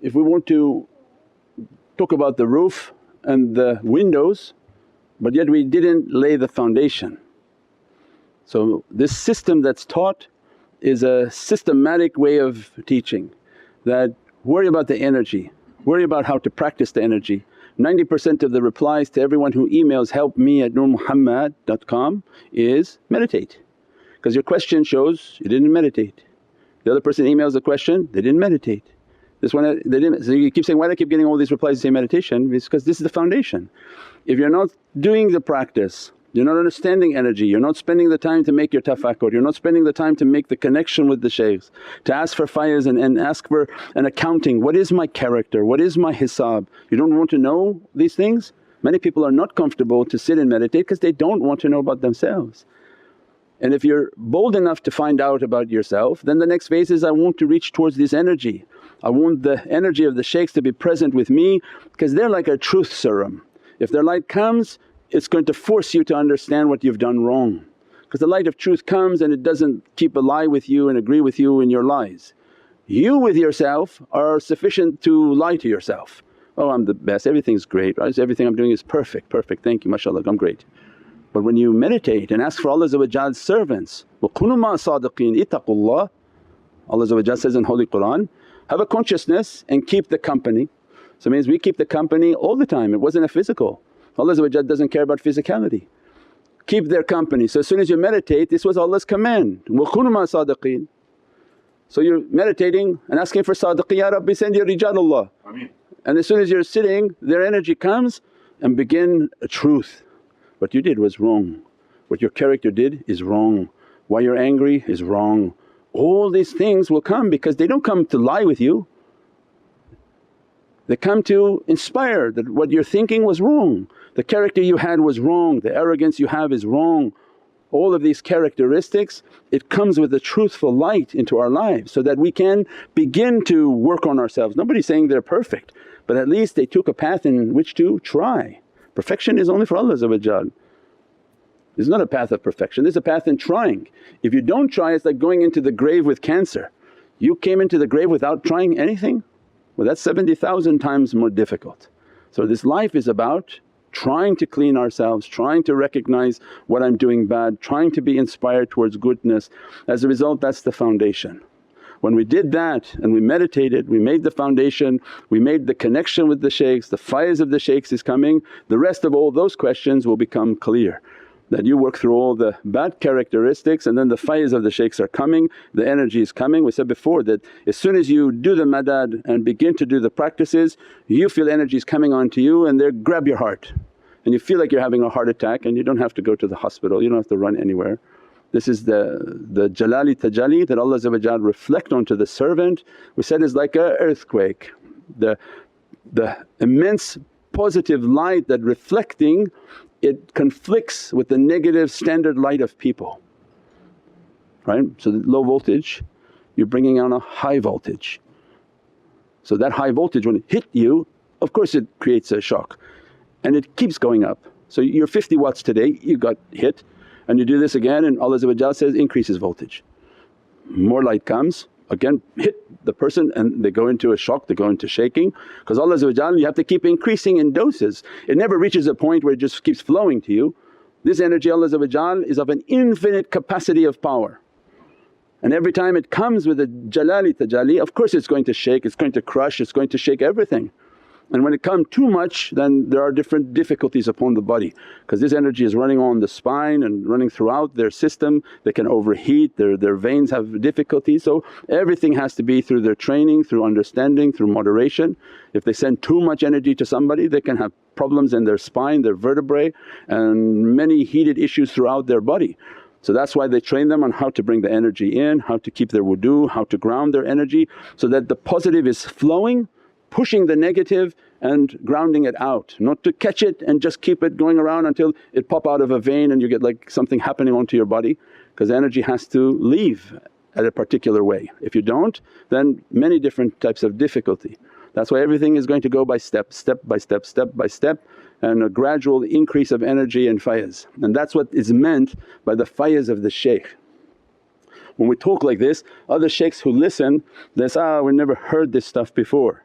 if we want to talk about the roof and the windows but yet we didn't lay the foundation. So this system that's taught is a systematic way of teaching that worry about the energy, worry about how to practice the energy. 90% of the replies to everyone who emails helpme@nurmuhammad.com is meditate, because your question shows you didn't meditate. The other person emails a question, they didn't meditate. This one they didn't. So you keep saying, why do I keep getting all these replies to say meditation? It's because this is the foundation. If you're not doing the practice, you're not understanding energy, you're not spending the time to make your tafakkur, you're not spending the time to make the connection with the shaykhs, to ask for faiz and ask for an accounting, what is my character, what is my hisab? You don't want to know these things? Many people are not comfortable to sit and meditate because they don't want to know about themselves. And if you're bold enough to find out about yourself, then the next phase is, I want to reach towards this energy. I want the energy of the shaykhs to be present with me because they're like a truth serum. If their light comes, it's going to force you to understand what you've done wrong, because the light of truth comes and it doesn't keep a lie with you and agree with you in your lies. You with yourself are sufficient to lie to yourself, oh I'm the best, everything's great, everything I'm doing is perfect, thank you, mashaAllah, I'm great. But when you meditate and ask for Allah's servants, وَكُونُوا مَعَ الصَّادِقِينَ اتَّقُوا اللَّهَ, Allah says in Holy Qur'an, have a consciousness and keep the company. So it means we keep the company all the time, it wasn't a physical. Allah doesn't care about physicality. Keep their company. So as soon as you meditate, this was Allah's command, وَكُونُوا مَعَ الصَّادِقِينَ. So you're meditating and asking for sadiqin, Ya Rabbi send ya Rijalullah. Ameen. And as soon as you're sitting, their energy comes and begin a truth. What you did was wrong, what your character did is wrong, why you're angry is wrong. All these things will come because they don't come to lie with you, they come to inspire that what you're thinking was wrong, the character you had was wrong, the arrogance you have is wrong. All of these characteristics, it comes with a truthful light into our lives so that we can begin to work on ourselves. Nobody's saying they're perfect, but at least they took a path in which to try. Perfection is only for Allah. There's not a path of perfection, there's a path in trying. If you don't try, it's like going into the grave with cancer. You came into the grave without trying anything? Well that's 70,000 times more difficult. So this life is about trying to clean ourselves, trying to recognize what I'm doing bad, trying to be inspired towards goodness. As a result, that's the foundation. When we did that and we meditated, we made the foundation, we made the connection with the shaykhs, the faiz of the shaykhs is coming, the rest of all those questions will become clear. That you work through all the bad characteristics and then the faiz of the shaykhs are coming, the energy is coming. We said before that as soon as you do the madad and begin to do the practices, you feel energies coming onto you and they grab your heart and you feel like you're having a heart attack, and you don't have to go to the hospital, you don't have to run anywhere. This is the jalali tajalli that Allah reflect onto the servant. We said is like an earthquake, the immense positive light that reflecting, it conflicts with the negative standard light of people, right? So the low voltage, you're bringing on a high voltage. So that high voltage when it hit you, of course it creates a shock and it keeps going up. So you're 50 watts today, you got hit and you do this again and Allah says increases voltage. More light comes, again hit the person and they go into a shock, they go into shaking, because Allah you have to keep increasing in doses. It never reaches a point where it just keeps flowing to you. This energy Allah is of an infinite capacity of power, and every time it comes with a jalali tajalli, of course it's going to shake, it's going to crush, it's going to shake everything. And when it comes too much, then there are different difficulties upon the body, because this energy is running on the spine and running throughout their system, they can overheat, their veins have difficulties. So everything has to be through their training, through understanding, through moderation. If they send too much energy to somebody, they can have problems in their spine, their vertebrae, and many heated issues throughout their body. So that's why they train them on how to bring the energy in, how to keep their wudu, how to ground their energy so that the positive is flowing, pushing the negative and grounding it out, not to catch it and just keep it going around until it pop out of a vein and you get like something happening onto your body, because the energy has to leave at a particular way. If you don't, then many different types of difficulty. That's why everything is going to go by step by step, step by step, and a gradual increase of energy and faiz. And that's what is meant by the faiz of the shaykh. When we talk like this, other shaykhs who listen they say, we never heard this stuff before.